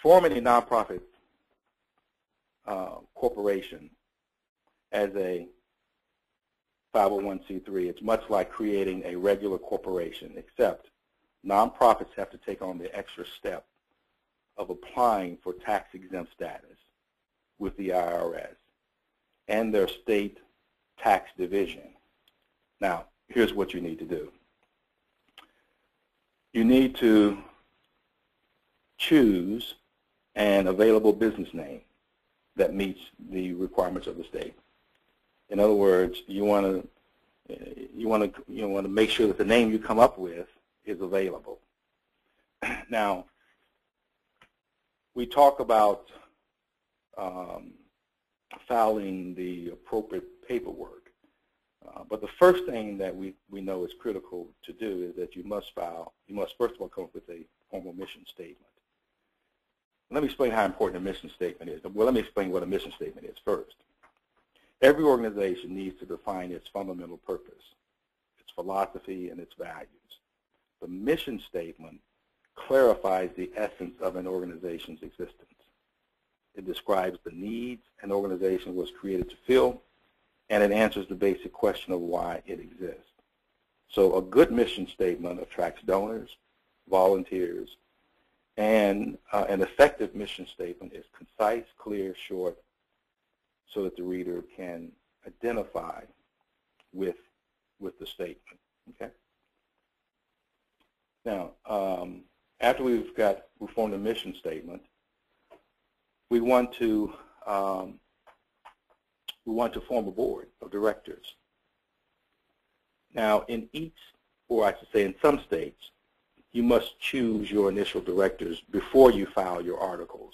Forming a nonprofit corporation as a 501c3, it's much like creating a regular corporation, except nonprofits have to take on the extra step of applying for tax-exempt status with the IRS and their state tax division. Now, here's what you need to do. You need to choose an available business name that meets the requirements of the state. In other words, you want to make sure that the name you come up with is available. Now, we talk about filing the appropriate paperwork, but the first thing that we know is critical to do is that you must first of all come up with a formal mission statement. Let me explain how important a mission statement is. Well, let me explain what a mission statement is first. Every organization needs to define its fundamental purpose, its philosophy, and its values. The mission statement clarifies the essence of an organization's existence. It describes the needs an organization was created to fill, and it answers the basic question of why it exists. So a good mission statement attracts donors, volunteers, and an effective mission statement is concise, clear, short, so that the reader can identify with the statement. Okay. Now, after we've formed a mission statement, we want to form a board of directors. Now, in some states, you must choose your initial directors before you file your articles,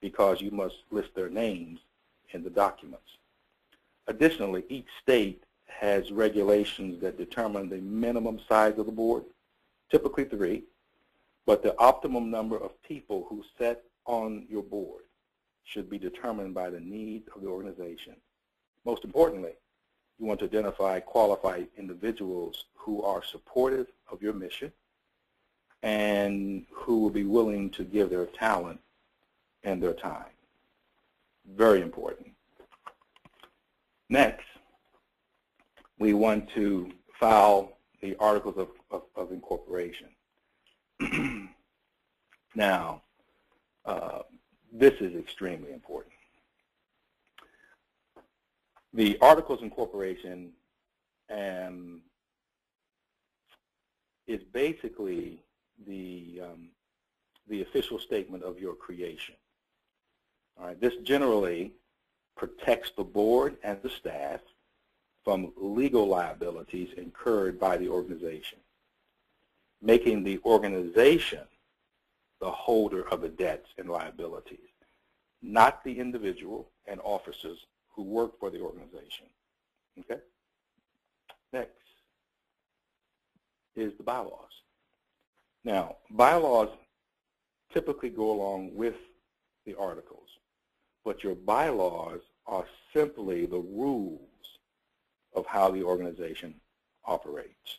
because you must list their names in the documents. Additionally, each state has regulations that determine the minimum size of the board, typically 3, but the optimum number of people who sit on your board should be determined by the needs of the organization. Most importantly, you want to identify qualified individuals who are supportive of your mission and who will be willing to give their talent and their time. Very important. Next, we want to file the Articles of Incorporation. Now, this is extremely important. The Articles of Incorporation is basically the official statement of your creation. All right, this generally protects the board and the staff from legal liabilities incurred by the organization, making the organization the holder of the debts and liabilities, not the individual and officers who work for the organization. Okay? Next is the bylaws. Now, bylaws typically go along with the articles, but your bylaws are simply the rules of how the organization operates.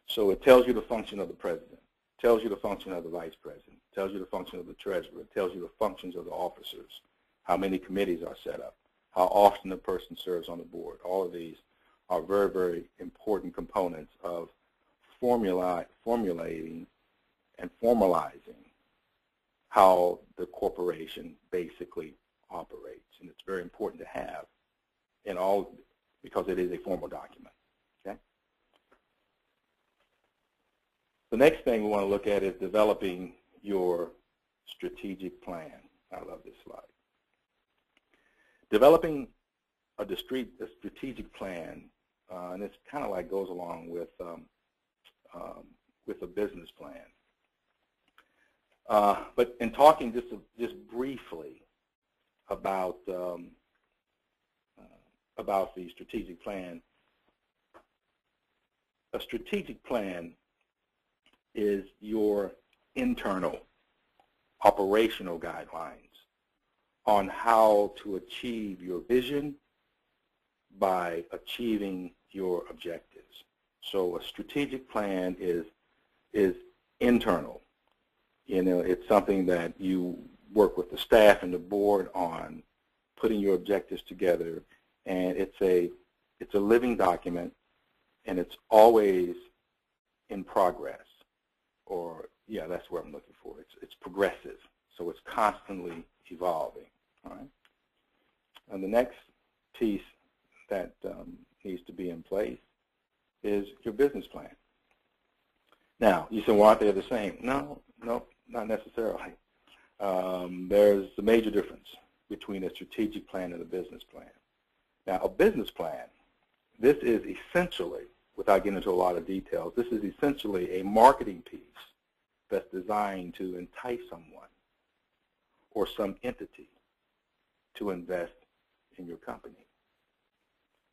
So it tells you the function of the president, tells you the function of the vice president, tells you the function of the treasurer, tells you the functions of the officers, how many committees are set up, how often the person serves on the board. All of these are very, very important components of formulating and formalizing how the corporation basically operates. And it's very important to have in all, because it is a formal document. Okay? The next thing we want to look at is developing your strategic plan. I love this slide. Developing a strategic plan, and it's kind of like goes along with a business plan. But in talking just briefly about the strategic plan, a strategic plan is your internal operational guidelines on how to achieve your vision by achieving your objectives. So a strategic plan is internal. You know, it's something that you work with the staff and the board on putting your objectives together, and it's a living document, and it's always in progress, or yeah, that's what I'm looking for. It's progressive, so it's constantly evolving. All right. And the next piece that needs to be in place is your business plan. Now, you say, well, aren't they the same? No, not necessarily. There's a major difference between a strategic plan and a business plan. Now, a business plan, this is essentially, without getting into a lot of details, this is essentially a marketing piece that's designed to entice someone or some entity to invest in your company.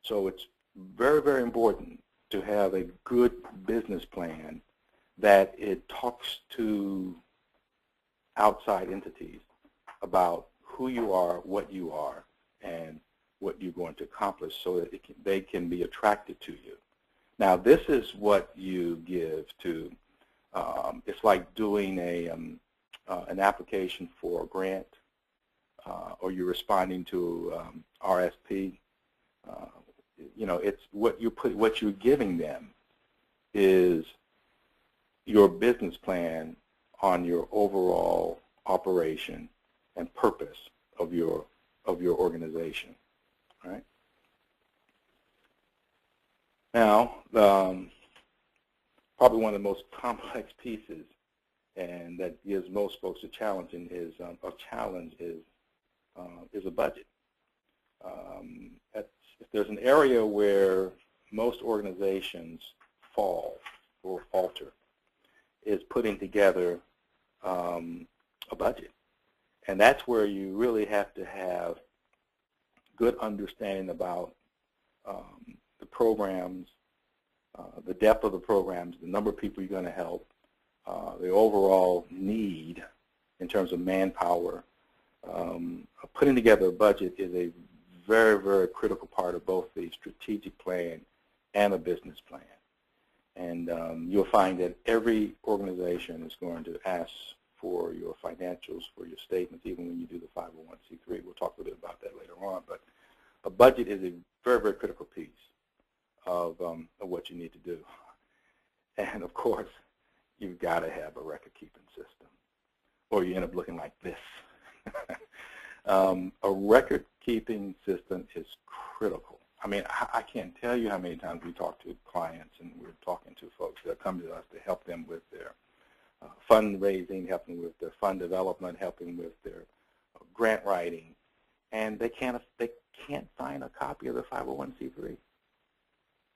So it's very, very important to have a good business plan that it talks to outside entities about who you are, what you are, and what you're going to accomplish, so that they can be attracted to you. Now, this is what you give to, it's like doing an application for a grant, or you're responding to RSP. You know, it's what you're giving them is your business plan on your overall operation and purpose of your organization. All right. Now, probably one of the most complex pieces, and that gives most folks a challenge is a budget. If there's an area where most organizations fall or falter, is putting together a budget. And that's where you really have to have good understanding about the programs, the depth of the programs, the number of people you're going to help, the overall need in terms of manpower. Putting together a budget is a very, very critical part of both the strategic plan and a business plan. And you'll find that every organization is going to ask for your financials, for your statements, even when you do the 501c3. We'll talk a little bit about that later on. But a budget is a very, very critical piece of what you need to do. And, of course, you've got to have a record-keeping system, or you end up looking like this. A record-keeping system is critical. I mean, I can't tell you how many times we talk to clients and we're talking to folks that come to us to help them with their fundraising, helping with their fund development, helping with their grant writing, and they can't find a copy of the 501c3.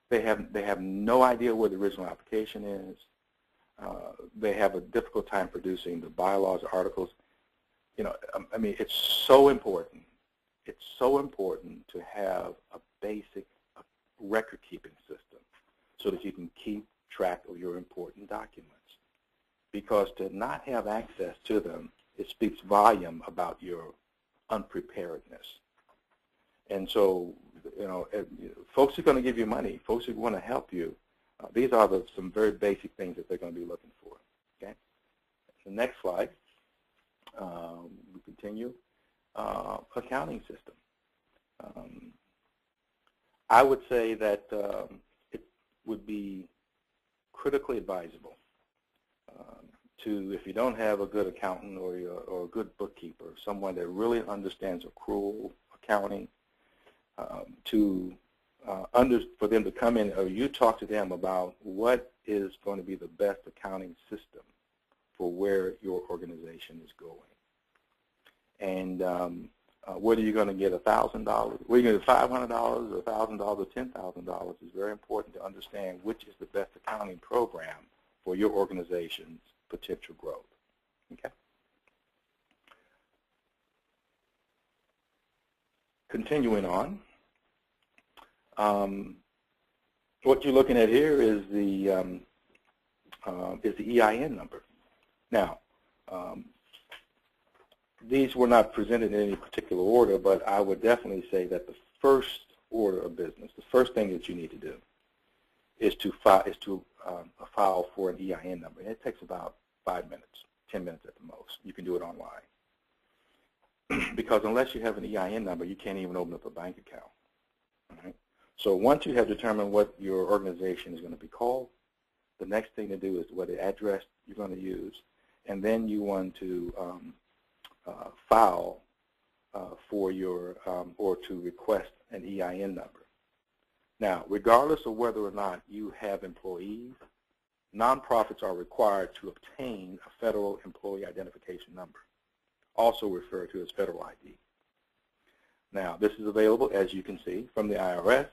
They have no idea where the original application is. They have a difficult time producing the bylaws, articles. You know, I mean, it's so important. It's so important to have a basic record-keeping system so that you can keep track of your important documents. Because to not have access to them, it speaks volume about your unpreparedness. And so, you know, folks are going to give you money. Folks are going to help you. These are some very basic things that they're going to be looking for. Okay. The next slide. We continue. Accounting system. I would say that it would be critically advisable to, if you don't have a good accountant or a good bookkeeper, someone that really understands accrual accounting, for them to come in, or you talk to them about what is going to be the best accounting system for where your organization is going. And whether you're going to get $1,000, whether you're going to get $500 or $1,000 or $10,000 is very important to understand which is the best accounting program for your organization's potential growth. Okay. Continuing on, what you're looking at here is the EIN number. Now, these were not presented in any particular order, but I would definitely say that the first order of business, the first thing that you need to do is to file for an EIN number. And it takes about 5 minutes, 10 minutes at the most. You can do it online. because unless you have an EIN number, you can't even open up a bank account. All right? So once you have determined what your organization is going to be called, the next thing to do is what address you're going to use, and then you want to file for your or to request an EIN number. Now, regardless of whether or not you have employees, nonprofits are required to obtain a federal employee identification number, also referred to as federal ID. Now, this is available, as you can see, from the IRS.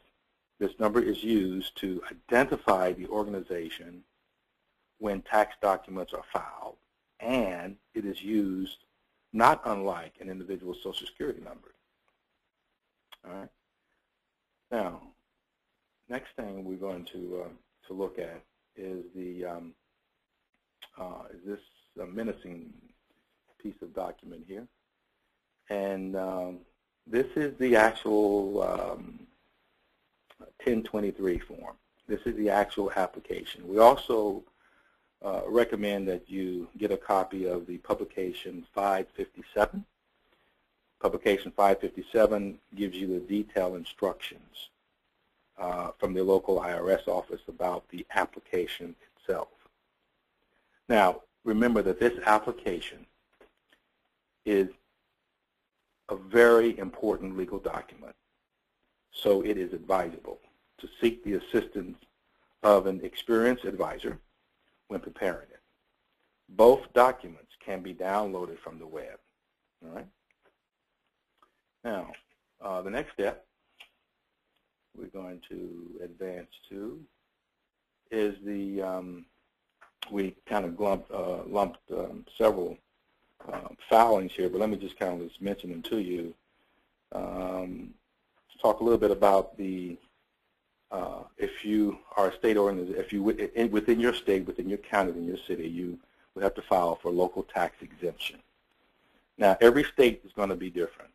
This number is used to identify the organization when tax documents are filed, and it is used not unlike an individual's Social Security number. All right. Now, next thing we're going to look at is the is this menacing piece of document here, and this is the actual 1023 form. This is the actual application. We also recommend that you get a copy of the publication 557. Publication 557 gives you the detailed instructions from the local IRS office about the application itself. Now, remember that this application is a very important legal document, so it is advisable to seek the assistance of an experienced advisor when preparing it. Both documents can be downloaded from the web. All right. Now, the next step we're going to advance to is the we kind of lumped several filings here, but let me just kind of just mention them to you. Talk a little bit about the if you are a state organization, if you within your state, within your county, within your city, you would have to file for local tax exemption. Now, every state is going to be different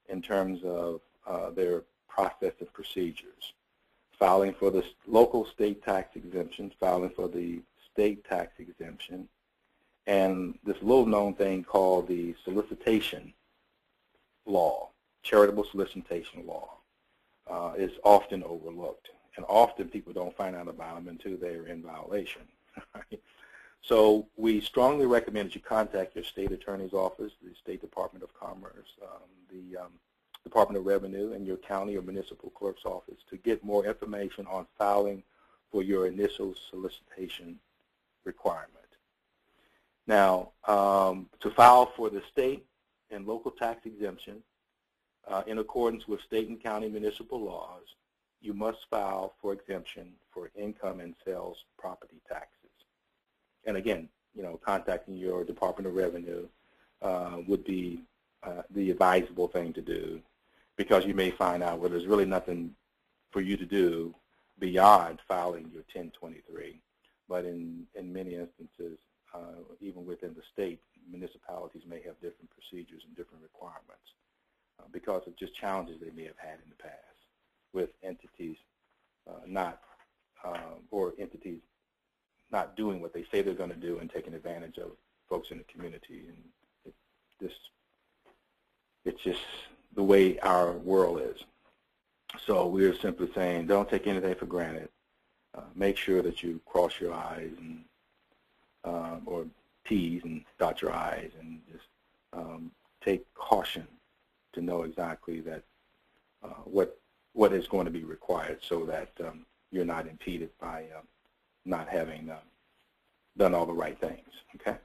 in terms of their process and procedures. Filing for the local state tax exemption, filing for the state tax exemption, and this little known thing called the solicitation law, charitable solicitation law, is often overlooked. And often people don't find out about them until they're in violation. So we strongly recommend that you contact your state attorney's office, the State Department of Commerce, the Department of Revenue, and your county or municipal clerk's office to get more information on filing for your initial solicitation requirement. Now, to file for the state and local tax exemption, in accordance with state and county municipal laws, you must file for exemption for income and sales property taxes. And again, you know, contacting your Department of Revenue would be the advisable thing to do, because you may find out, well, there's really nothing for you to do beyond filing your 1023. But in many instances, even within the state, municipalities may have different procedures and different requirements because of just challenges they may have had in the past with entities entities not doing what they say they're going to do and taking advantage of folks in the community. And it's just the way our world is. So we're simply saying, don't take anything for granted. Make sure that you cross your I's and or T's and dot your I's, and just take caution to know exactly that what is going to be required, so that you're not impeded by not having done all the right things. Okay.